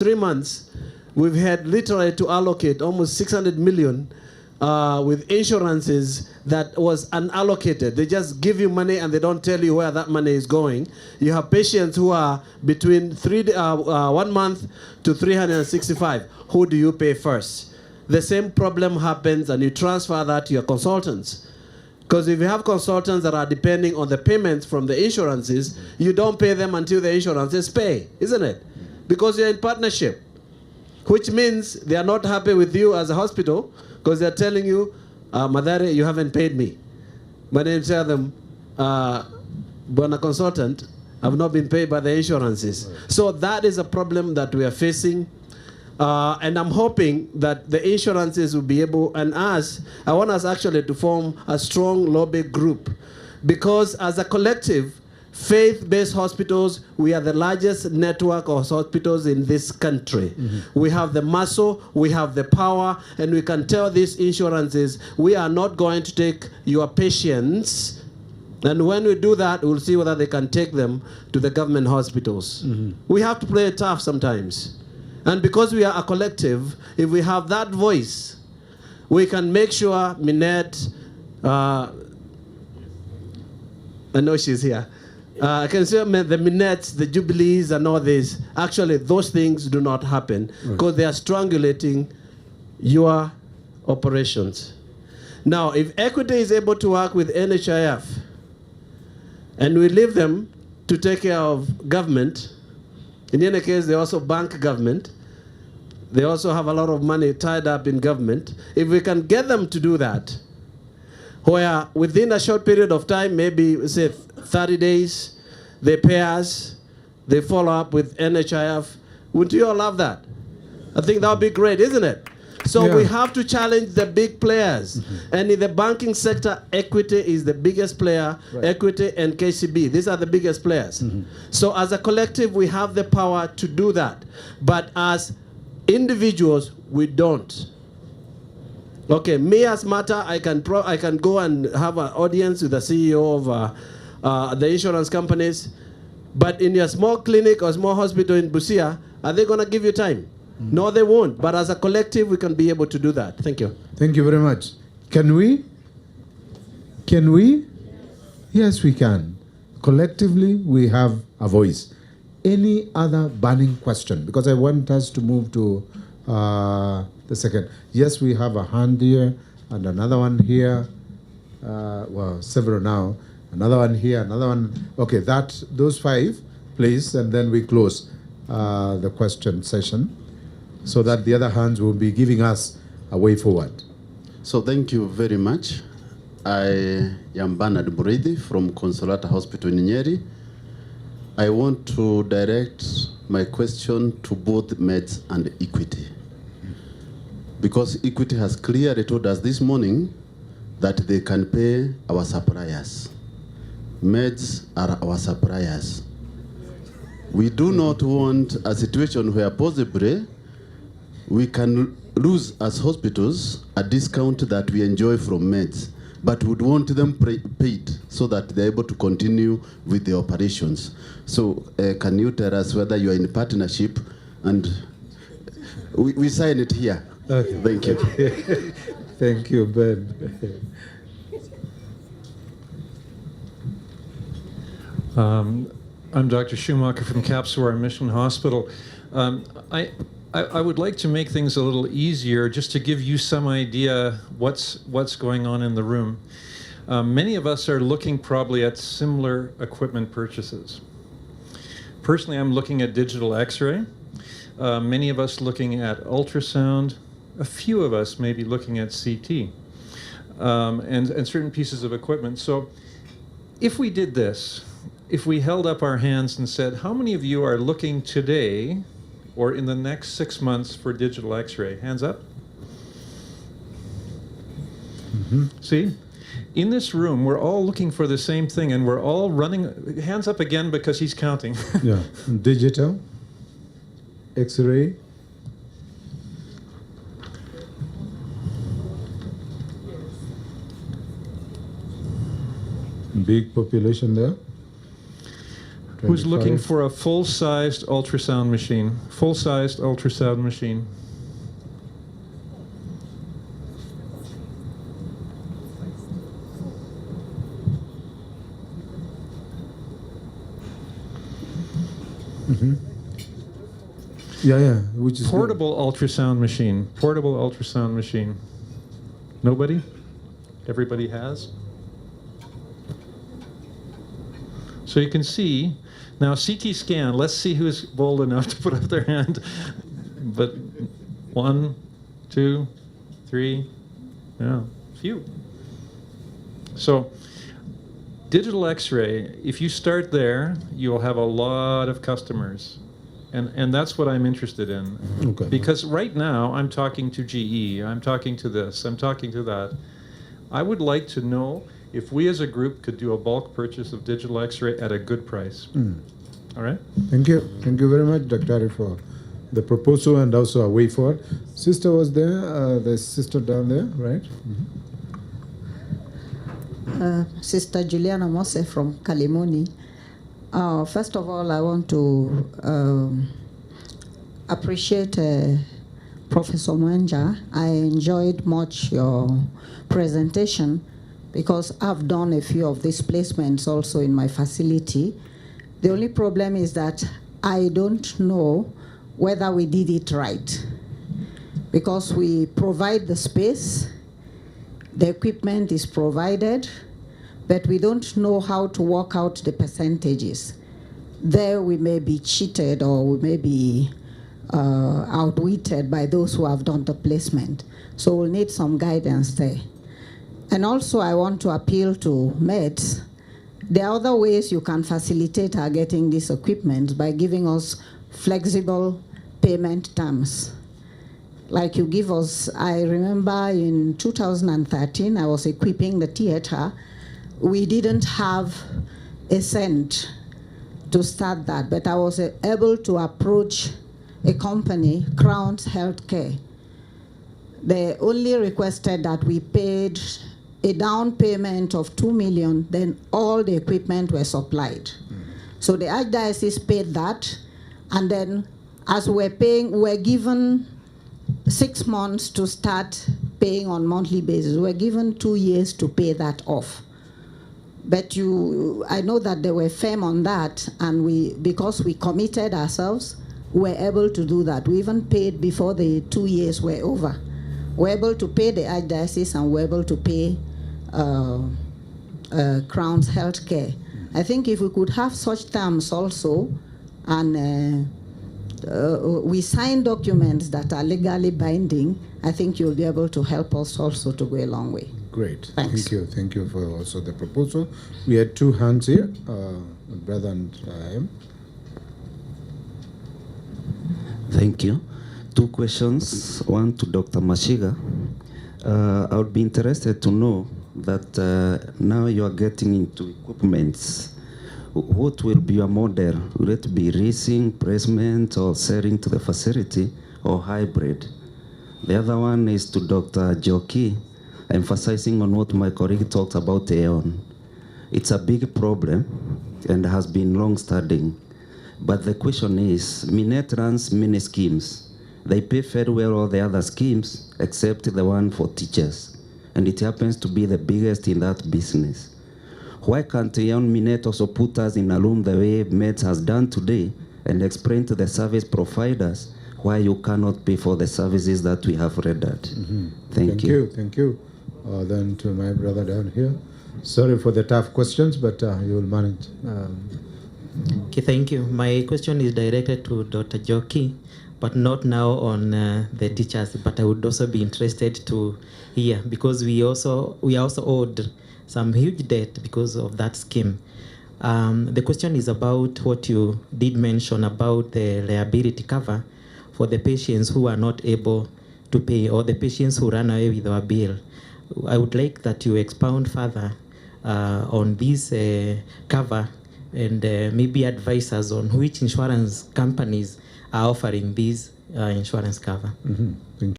3 months, we've had literally to allocate almost 600 million with insurances that was unallocated. They just give you money and they don't tell you where that money is going. You have patients who are between 1 month to 365. Who do you pay first? The same problem happens and you transfer that to your consultants. Because if you have consultants that are depending on the payments from the insurances, you don't pay them until the insurances pay, isn't it? Because you're in partnership, which means they are not happy with you as a hospital because they're telling you, Madare, you haven't paid me. But then you tell them, Bona consultant, I've not been paid by the insurances. Right. So that is a problem that we are facing. And I'm hoping that the insurances will be able, and I want us actually to form a strong lobby group. Because as a collective, faith-based hospitals, we are the largest network of hospitals in this country. Mm-hmm. We have the muscle, we have the power, and we can tell these insurances, we are not going to take your patients. And when we do that, we'll see whether they can take them to the government hospitals. Mm-hmm. We have to play it tough sometimes. And because we are a collective, if we have that voice, we can make sure Minette, I know she's here. I can say the Minettes, the Jubilees, and all this. Actually, those things do not happen because they are strangulating your operations. Now, if Equity is able to work with NHIF, and we leave them to take care of government, in any case, they also bank government. They also have a lot of money tied up in government. If we can get them to do that, where within a short period of time, maybe say 30 days, they pay us, they follow up with NHIF, wouldn't you all love that? I think that would be great, isn't it? So we have to challenge the big players. Mm-hmm. And in the banking sector, Equity is the biggest player, right. Equity and KCB. These are the biggest players. Mm-hmm. So as a collective, we have the power to do that. But as individuals, we don't. Okay, me as Mata, I can go and have an audience with the CEO of the insurance companies. But in your small clinic or small hospital in Busia, are they going to give you time? No, they won't. But as a collective, we can be able to do that. Thank you. Thank you very much. Can we? Can we? Yes, we can. Collectively, we have a voice. Any other burning question? Because I want us to move to the second. Yes, we have a hand here and another one here. Well, several now. Another one here, another one. Okay, those 5, please, and then we close the question session, so that the other hands will be giving us a way forward. So thank you very much. I am Bernard Buridi from Consolata Hospital in Nyeri. I want to direct my question to both Meds and Equity. Because Equity has clearly told us this morning that they can pay our suppliers. Meds are our suppliers. We do not want a situation where possibly we can lose as hospitals a discount that we enjoy from Meds, but would want them paid so that they're able to continue with the operations. So can you tell us whether you are in partnership? And we sign it here. Okay. Thank you. Thank you, Ben. I'm Dr. Schumacher from Kapsawar Mission Hospital. I would like to make things a little easier, just to give you some idea what's going on in the room. Many of us are looking probably at similar equipment purchases. Personally, I'm looking at digital X-ray. Many of us looking at ultrasound. A few of us may be looking at CT and certain pieces of equipment. So if we did this, if we held up our hands and said, how many of you are looking today or in the next 6 months for digital X-ray? Hands up. Mm-hmm. See, in this room, we're all looking for the same thing, and we're all running. Hands up again because he's counting. Yeah, digital, X-ray. Big population there. Who's looking 25. for a full-sized ultrasound machine? Full-sized ultrasound machine. Yeah, which is good. Portable ultrasound machine. Portable ultrasound machine. Nobody? Everybody has? So you can see, now CT scan, let's see who's bold enough to put up their hand. But 1, 2, 3, yeah, few. So digital X-ray, if you start there, you'll have a lot of customers. And that's what I'm interested in. Okay. Because right now, I'm talking to GE, I'm talking to this, I'm talking to that. I would like to know if we as a group could do a bulk purchase of digital X-ray at a good price. All right? Thank you. Thank you very much, Dr. Ari, for the proposal and also a way forward. Sister was there, the sister down there, right? Sister Juliana Mose from Kalimuni. First of all, I want to appreciate Professor Mwanja. I enjoyed much your presentation because I've done a few of these placements also in my facility. The only problem is that I don't know whether we did it right, because we provide the space, the equipment is provided, but we don't know how to work out the percentages. There we may be cheated or we may be outwitted by those who have done the placement. So we'll need some guidance there. And also I want to appeal to MEDS. There are other ways you can facilitate our getting this equipment by giving us flexible payment terms. Like you give us, I remember in 2013, I was equipping the theater. We didn't have a cent to start that, but I was able to approach a company, Crown's Healthcare. They only requested that we paid a down payment of 2 million, then all the equipment were supplied. So the Archdiocese paid that, and then as we're paying, we're given 6 months to start paying on monthly basis. We're given 2 years to pay that off. But I know that they were firm on that, and because we committed ourselves, we were able to do that. We even paid before the 2 years were over. We're able to pay the Archdiocese, and we're able to pay Crown's Healthcare. I think if we could have such terms also, and we sign documents that are legally binding, I think you'll be able to help us also to go a long way. Great. Thanks. Thank you. Thank you for also the proposal. We had 2 hands here, brother and him. Thank you. 2 questions. One to Dr. Mashiga. I would be interested to know that now you are getting into equipments. What will be your model? Will it be leasing, placement, or selling to the facility, or hybrid? The other one is to Dr. Joki, emphasizing on what my colleague talked about Aeon. It's a big problem and has been long-standing. But the question is, Minet runs many schemes. They pay very well all the other schemes, except the one for teachers. And it happens to be the biggest in that business. Why can't Aeon Minet also put us in a room the way MEDS has done today and explain to the service providers why you cannot pay for the services that we have rendered? Thank you. Thank you. Then to my brother down here. Sorry for the tough questions, but you will manage. Okay, thank you. My question is directed to Dr. Joki, but not now on the teachers, but I would also be interested to hear, because we are also owed some huge debt because of that scheme. The question is about what you did mention about the liability cover for the patients who are not able to pay, or the patients who run away with our bill. I would like that you expound further on this cover, and maybe advise us on which insurance companies are offering this insurance cover. Thank you.